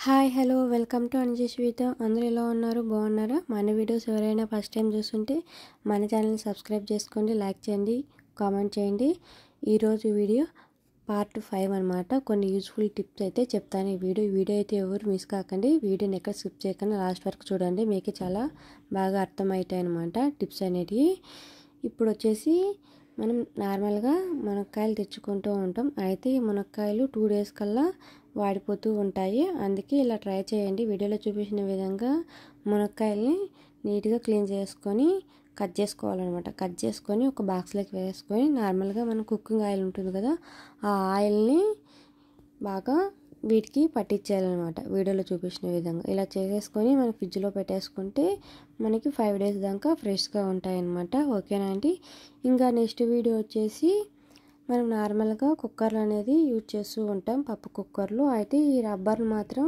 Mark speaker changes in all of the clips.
Speaker 1: Hi hello welcome to Anujeevitha. అందరూ ఎలా ఉన్నారు? బాగున్నారా? మన వీడియోస్ ఎవరైనా ఫస్ట్ టైం చూస్తుంటే మన ఛానల్ని సబ్స్క్రైబ్ చేసుకోండి, లైక్ చేయండి, కామెంట్ చేయండి. ఈరోజు వీడియో పార్ట్ 5 అనమాట. కొన్ని యూజ్ఫుల్ టిప్స్ అయితే చెప్తాను. ఈ వీడియో అయితే ఎవరు మిస్ కాకండి. వీడియోని ఎక్కడ స్కిప్ చేయకుండా లాస్ట్ వరకు చూడండి. మీకు చాలా బాగా అర్థమవుతాయి అనమాట టిప్స్ అనేటివి. ఇప్పుడు వచ్చేసి మనం నార్మల్గా మునక్కాయలు తెచ్చుకుంటూ ఉంటాం. అయితే ఈ మునక్కాయలు 2 days కల్లా వాడిపోతూ ఉంటాయి. అందుకే ఇలా ట్రై చేయండి. వీడియోలో చూపించిన విధంగా మునక్కాయల్ని నీట్గా క్లీన్ చేసుకొని కట్ చేసుకోవాలన్నమాట. కట్ చేసుకొని ఒక బాక్స్లోకి వేసుకొని నార్మల్గా మనం కుకింగ్ ఆయిల్ ఉంటుంది కదా, ఆ ఆయిల్ని బాగా వీటికి పట్టించేయాలన్నమాట. వీడియోలో చూపించిన విధంగా ఇలా చేసేసుకొని మనం ఫ్రిడ్జ్లో పెట్టేసుకుంటే మనకి 5 days దాకా ఫ్రెష్గా ఉంటాయన్నమాట. ఓకేనా అండి? ఇంకా నెక్స్ట్ వీడియో వచ్చేసి మనం నార్మల్గా కుక్కర్లు అనేది యూజ్ చేస్తూ ఉంటాం, పప్పు కుక్కర్లు. అయితే ఈ రబ్బర్ మాత్రం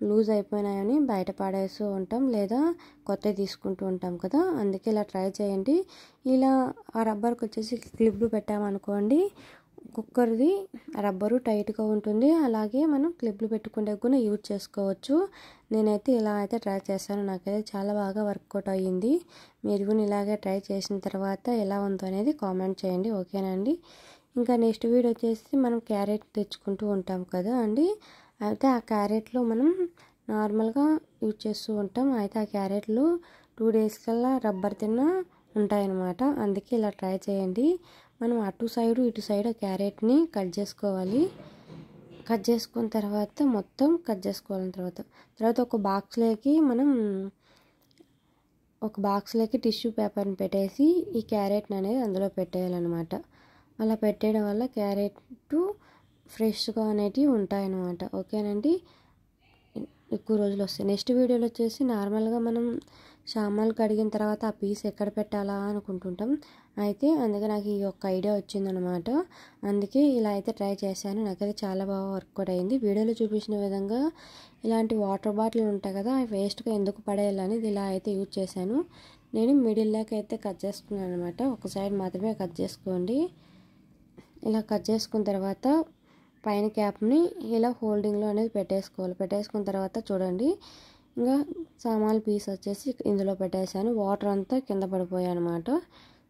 Speaker 1: లూజ్ అయిపోయినాయని బయట పడేస్తూ ఉంటాం, లేదా కొత్తవి తీసుకుంటూ ఉంటాం కదా. అందుకే ఇలా ట్రై చేయండి. ఇలా ఆ రబ్బర్కి వచ్చేసి క్లిప్లు పెట్టామనుకోండి, కుక్కర్ది రబ్బరు టైట్గా ఉంటుంది. అలాగే మనం క్లిప్లు పెట్టుకుంటే కూడా యూజ్ చేసుకోవచ్చు. నేనైతే ఇలా అయితే ట్రై చేశాను. నాకైతే చాలా బాగా వర్కౌట్ అయ్యింది. మీరు కూడా ఇలాగే ట్రై చేసిన తర్వాత ఎలా ఉందో అనేది కామెంట్ చేయండి. ఓకేనా అండి? ఇంకా నెక్స్ట్ వీడియో వచ్చేసి మనం క్యారెట్ తెచ్చుకుంటూ ఉంటాం కదా అండి. అయితే ఆ క్యారెట్లో మనం నార్మల్గా యూజ్ చేస్తూ ఉంటాం. అయితే ఆ క్యారెట్లు 2 days కల్లా రబ్బర్ తిన్న ఉంటాయన్నమాట. అందుకే ఇలా ట్రై చేయండి. మనం అటు సైడు ఇటు సైడు క్యారెట్ని కట్ చేసుకోవాలి. కట్ చేసుకున్న తర్వాత మొత్తం కట్ చేసుకోవాలని తర్వాత ఒక బాక్స్లోకి టిష్యూ పేపర్ని పెట్టేసి ఈ క్యారెట్ని అనేది అందులో పెట్టేయాలన్నమాట. అలా పెట్టేయడం వల్ల క్యారెట్ ఫ్రెష్గా అనేటివి ఉంటాయన్నమాట. ఓకేనండి? ఎక్కువ రోజులు వస్తాయి. నెక్స్ట్ వీడియోలో వచ్చేసి నార్మల్గా మనం సామాన్లు కడిగిన తర్వాత ఆ పీస్ ఎక్కడ పెట్టాలా అనుకుంటుంటాం. అయితే అందుకే నాకు ఈ ఒక్క ఐడియా వచ్చిందనమాట. అందుకే ఇలా అయితే ట్రై చేశాను. నాకైతే చాలా బాగా వర్కౌట్ అయింది. వీడియోలో చూపించిన విధంగా ఇలాంటి వాటర్ బాటిల్ ఉంటాయి కదా, అవి వేస్ట్గా ఎందుకు పడేయాలని ఇలా అయితే యూజ్ చేశాను. నేను మిడిల్లోకి అయితే కట్ చేసుకున్నాను అనమాట. ఒక సైడ్ మాత్రమే కట్ చేసుకోండి. ఇలా కట్ చేసుకున్న తర్వాత పైన క్యాప్ని ఇలా హోల్డింగ్లో అనేది పెట్టేసుకోవాలి. పెట్టేసుకున్న తర్వాత చూడండి, ఇంకా సామాన్లు పీస్ వచ్చేసి ఇందులో పెట్టేశాను. వాటర్ అంతా కింద పడిపోయాయి అనమాట.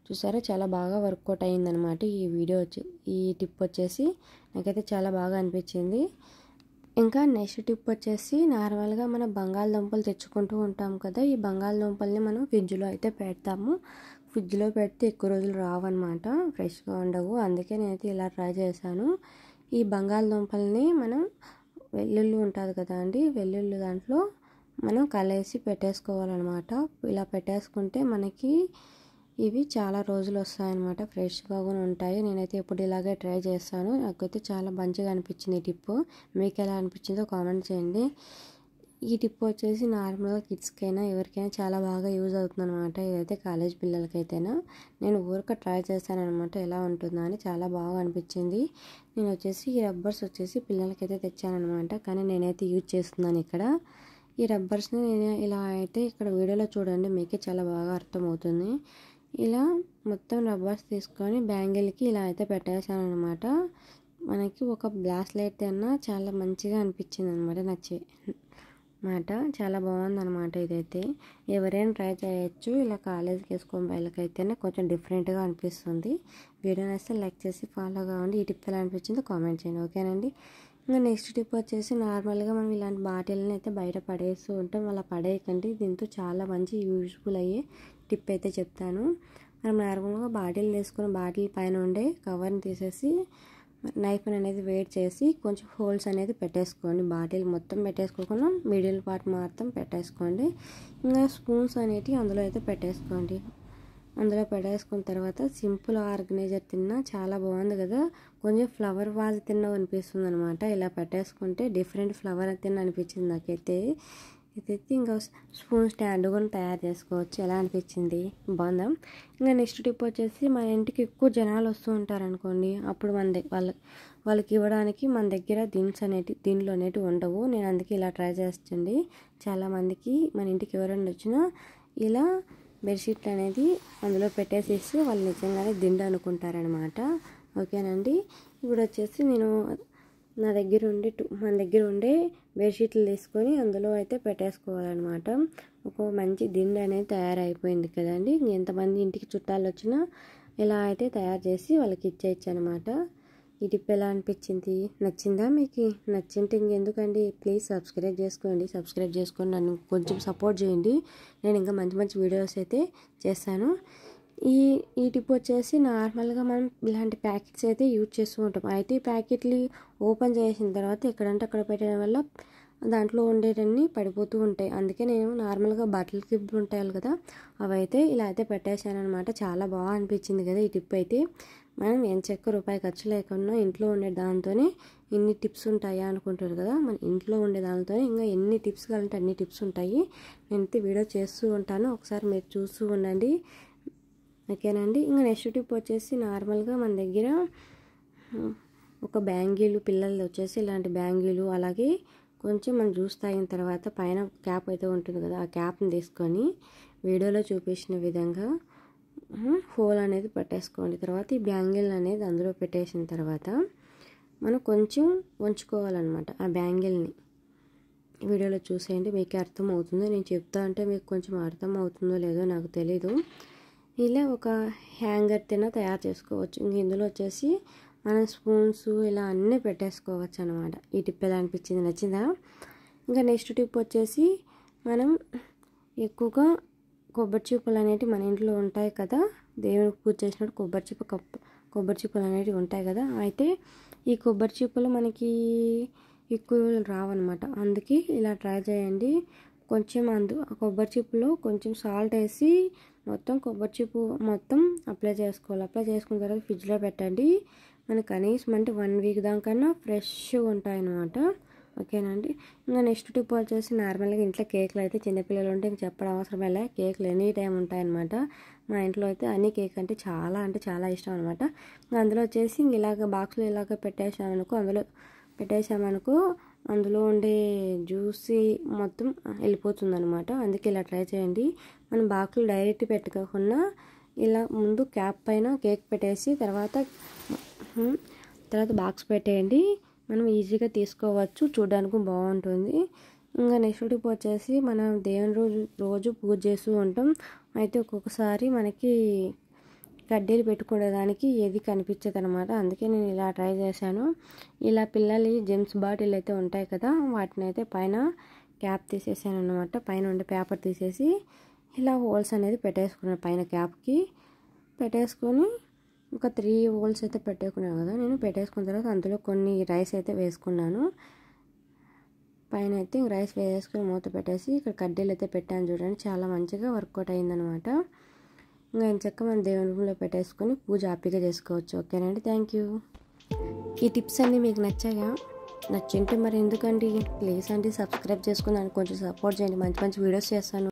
Speaker 1: చూసారా, చాలా బాగా వర్కౌట్ అయ్యిందనమాట ఈ టిప్ వచ్చేసి. నాకైతే చాలా బాగా అనిపించింది. ఇంకా నెక్స్ట్ టిప్ వచ్చేసి నార్మల్గా మన బంగాళదుంపలు తెచ్చుకుంటూ ఉంటాం కదా. ఈ బంగాళదుంపల్ని మనం ఫ్రిడ్జ్లో అయితే పెడతాము. ఫ్రిడ్జ్లో పెడితే ఎక్కువ రోజులు రావన్నమాట, ఫ్రెష్గా ఉండవు. అందుకే నేనైతే ఇలా ట్రై చేశాను. ఈ బంగాళదుంపల్ని మనం వెల్లుల్లి ఉంటుంది కదా అండి, వెల్లుల్లి దాంట్లో మనం కలిసి పెట్టేసుకోవాలన్నమాట. ఇలా పెట్టేసుకుంటే మనకి ఇవి చాలా రోజులు వస్తాయన్నమాట, ఫ్రెష్గా కూడా ఉంటాయి. నేనైతే ఇప్పుడు ఇలాగే ట్రై చేస్తాను. నాకైతే చాలా మంచిగా అనిపించింది ఈ టిప్. మీకు ఎలా అనిపించిందో కామెంట్ చేయండి. ఈ టిప్ వచ్చేసి నార్మల్గా కిడ్స్కైనా ఎవరికైనా చాలా బాగా యూజ్ అవుతుంది అనమాట. ఇదైతే కాలేజ్ పిల్లలకైతేనా. నేను ఊరికే ట్రై చేశాను అనమాట, ఎలా ఉంటుందా అని. చాలా బాగా అనిపించింది. నేను వచ్చేసి ఈ రబ్బర్స్ వచ్చేసి పిల్లలకైతే తెచ్చానమాట, కానీ నేనైతే యూజ్ చేస్తున్నాను ఇక్కడ. ఈ రబ్బర్స్ని నేను ఇలా అయితే ఇక్కడ వీడియోలో చూడండి, మీకే చాలా బాగా అర్థమవుతుంది. ఇలా మొత్తం రబ్బర్స్ తీసుకొని బ్యాంగిల్కి ఇలా అయితే పెట్టేశాను అనమాట. మనకి ఒక బ్రాస్లెట్ అన్నా చాలా మంచిగా అనిపించింది అనమాట. చాలా బాగుందన్నమాట. ఇదైతే ఎవరైనా ట్రై చేయొచ్చు. ఇలా కాలేజీకి వేసుకొని వాళ్ళకైతేనే కొంచెం డిఫరెంట్గా అనిపిస్తుంది. వీడియోని అయితే లైక్ చేసి ఫాలో కావండి. ఈ టిప్ ఎలా అనిపించిందో కామెంట్ చేయండి. ఓకేనండి? ఇంకా నెక్స్ట్ టిప్ వచ్చేసి నార్మల్గా మనం ఇలాంటి బాటిల్ని అయితే బయట పడేస్తూ ఉంటాం. అలా పడేయకండి. దీంతో చాలా మంచి యూజ్ఫుల్ అయ్యే టిప్ అయితే చెప్తాను. మనం నార్మల్గా బాటిల్ తీసుకుని బాటిల్ పైన ఉండే కవర్ని తీసేసి నైఫ్ అనేది వేడి చేసి కొంచెం హోల్స్ అనేది పెట్టేసుకోండి. బాటిల్ మొత్తం పెట్టేసుకోకుండా మిడిల్ పార్ట్ మాత్రం పెట్టేసుకోండి. ఇంకా స్పూన్స్ అనేటివి అందులో అయితే పెట్టేసుకోండి. అందులో పెట్టేసుకున్న తర్వాత సింపుల్ ఆర్గనైజర్ తిన్నా చాలా బాగుంది కదా. కొంచెం ఫ్లవర్ వాజ్ తిన్నా అనిపిస్తుంది అనమాట. ఇలా పెట్టేసుకుంటే డిఫరెంట్ ఫ్లవర్ తిన్న అనిపించింది నాకైతే. ఇదైతే ఇంకా స్పూన్ స్టాండ్ కూడా తయారు చేసుకోవచ్చు. ఎలా అనిపించింది? బాగుందా? ఇంకా నెక్స్ట్ టిప్ వచ్చేసి మన ఇంటికి ఎక్కువ జనాలు వస్తూ ఉంటారు అనుకోండి, అప్పుడు వాళ్ళకి ఇవ్వడానికి మన దగ్గర దీంట్లో అనేటివి ఉండవు. నేను అందుకే ఇలా ట్రై చేస్తుంది. చాలామందికి మన ఇంటికి ఎవరైనా వచ్చినా ఇలా బెడ్షీట్లు అనేది అందులో పెట్టేసేసి వాళ్ళు నిజంగానే దిండు అనుకుంటారనమాట. ఓకేనండి? ఇప్పుడు వచ్చేసి నేను మన దగ్గర ఉండే బెడ్షీట్లు తీసుకొని అందులో అయితే పెట్టేసుకోవాలన్నమాట. ఒక మంచి దిండు అనేది తయారైపోయింది కదండి. ఎంతమంది ఇంటికి చుట్టాలు వచ్చినా ఇలా అయితే తయారు చేసి వాళ్ళకి ఇచ్చేయచ్చు అనమాట. ఈ టిప్ ఎలా అనిపించింది? నచ్చిందా మీకు? నచ్చింటే ఇంకెందుకండి, ప్లీజ్ సబ్స్క్రైబ్ చేసుకొని నన్ను కొంచెం సపోర్ట్ చేయండి. నేను ఇంకా మంచి మంచి వీడియోస్ అయితే చేస్తాను. ఈ టిప్ వచ్చేసి నార్మల్గా మనం ఇలాంటి ప్యాకెట్స్ అయితే యూజ్ చేస్తూ ఉంటాం. అయితే ఈ ప్యాకెట్లు ఓపెన్ చేసిన తర్వాత ఎక్కడంటే అక్కడ పెట్టడం వల్ల దాంట్లో ఉండేటన్నీ పడిపోతూ ఉంటాయి. అందుకే నేను నార్మల్గా బట్టల క్లిప్లు ఉంటాయి కదా, అవి అయితే ఇలా అయితే పెట్టేశాను అనమాట. చాలా బాగా అనిపించింది కదా ఈ టిప్ అయితే. మనం ఎంచక్క రూపాయి ఖర్చు లేకుండా ఇంట్లో ఉండే దాంతోనే ఇన్ని టిప్స్ ఉంటాయా అనుకుంటారు కదా, మన ఇంట్లో ఉండే దాంతోనే ఇంకా ఎన్ని టిప్స్ కావాలంటే అన్ని టిప్స్ ఉంటాయి. నేనైతే వీడియో చేస్తూ ఉంటాను, ఒకసారి మీరు చూస్తూ ఉండండి. ఓకేనండి. ఇంకా నెక్స్ట్ టిప్ వచ్చేసి నార్మల్గా మన దగ్గర ఒక బ్యాంగిల్, పిల్లలది వచ్చేసి ఇలాంటి బ్యాంగిల్, అలాగే కొంచెం మనం జ్యూస్ తాగిన తర్వాత పైన క్యాప్ అయితే ఉంటుంది కదా, ఆ క్యాప్ని తీసుకొని వీడియోలో చూపించిన విధంగా హోల్ అనేది పెట్టేసుకోండి. తర్వాత ఈ బ్యాంగిల్ అనేది అందులో పెట్టేసిన తర్వాత మనం కొంచెం వంచుకోవాలన్నమాట ఆ బ్యాంగిల్ని. వీడియోలో చూసేయండి, మీకు అర్థం అవుతుందో. నేను చెప్తా అంటే మీకు కొంచెం అర్థం అవుతుందో లేదో నాకు తెలీదు. ఇలా ఒక హ్యాంగర్ తయారు చేసుకోవచ్చు. ఇందులో వచ్చేసి మనం స్పూన్స్ ఇలా అన్నీ పెట్టేసుకోవచ్చు అనమాట. ఈ టిప్ ఎలా అనిపించింది? నచ్చిందా? ఇంకా నెక్స్ట్ టిప్ వచ్చేసి మనం ఎక్కువగా కొబ్బరి చిప్పలు అనేటివి మన ఇంట్లో ఉంటాయి కదా, దేవునికి పూజ చేసినట్టు కొబ్బరి చిప్పలు అనేటివి ఉంటాయి కదా. అయితే ఈ కొబ్బరి చిప్పలు మనకి ఎక్కువ రావన్నమాట. అందుకే ఇలా ట్రై చేయండి. కొంచెం కొబ్బరి చిప్పులో కొంచెం సాల్ట్ వేసి మొత్తం కొబ్బరి చిప్పు మొత్తం అప్లై చేసుకోవాలి. అప్లై చేసుకున్న తర్వాత ఫ్రిడ్జ్లో పెట్టండి. మనకి కనీసం అంటే 1 వీక్ దానికన్నా ఫ్రెష్గా ఉంటాయి అన్నమాట. ఓకేనండి. ఇంకా నెక్స్ట్ టిప్ వచ్చేసి నార్మల్గా ఇంట్లో కేకులు అయితే చిన్నపిల్లలు ఉంటే ఇంక చెప్పడం అవసరం లే, కేకులు ఎనీ టైం ఉంటాయన్నమాట. మా ఇంట్లో అయితే అన్ని కేక్ అంటే చాలా ఇష్టం అనమాట. అందులో వచ్చేసి ఇంక ఇలాగ బాక్స్లో ఇలాగ పెట్టేసామనుకో అందులో ఉండే జ్యూసీ మొత్తం వెళ్ళిపోతుంది అనమాట. అందుకే ఇలా ట్రై చేయండి. మనం బాక్స్లో డైరెక్ట్ పెట్టుకోకుండా ఇలా ముందు క్యాప్ పైన కేక్ పెట్టేసి తర్వాత బాక్స్ పెట్టేయండి. మనం ఈజీగా తీసుకోవచ్చు, చూడడానికి బాగుంటుంది. ఇంకా నెక్స్ట్ టిప్ వచ్చేసి మనం దేవుని రోజు పూజ చేస్తూ ఉంటాం. అయితే ఒక్కొక్కసారి మనకి కడ్డీలు పెట్టుకునేదానికి ఏది కనిపించదు అనమాట. అందుకే నేను ఇలా ట్రై చేశాను. ఇలా పిల్లలు జెమ్స్ బాటిల్ అయితే ఉంటాయి కదా, వాటిని అయితే పైన క్యాప్ తీసేసాను అనమాట. పైన ఉండే పేపర్ తీసేసి ఇలా హోల్స్ అనేది పెట్టేసుకున్నాను. పైన క్యాప్కి పెట్టేసుకొని ఒక 3 హోల్స్ అయితే పెట్టేసుకున్నాను కదా. నేను పెట్టేసుకున్న తర్వాత అందులో కొన్ని రైస్ అయితే వేసుకున్నాను. పైన అయితే రైస్ వేసుకొని మూత పెట్టేసి ఇక్కడ కడ్డీలు అయితే పెట్టాను చూడండి. చాలా మంచిగా వర్కౌట్ అయిందనమాట. ఇంకా ఎంచక్క మనం దేవుని రూమ్లో పెట్టేసుకొని పూజ హ్యాపీగా చేసుకోవచ్చు. ఓకేనండి. Thank you. ఈ టిప్స్ అన్నీ మీకు నచ్చాయా? నచ్చింటే మరి ఎందుకండి, ప్లీజ్ అండి సబ్స్క్రైబ్ చేసుకుని నన్ను కొంచెం సపోర్ట్ చేయండి. మంచి మంచి వీడియోస్ చేస్తాను.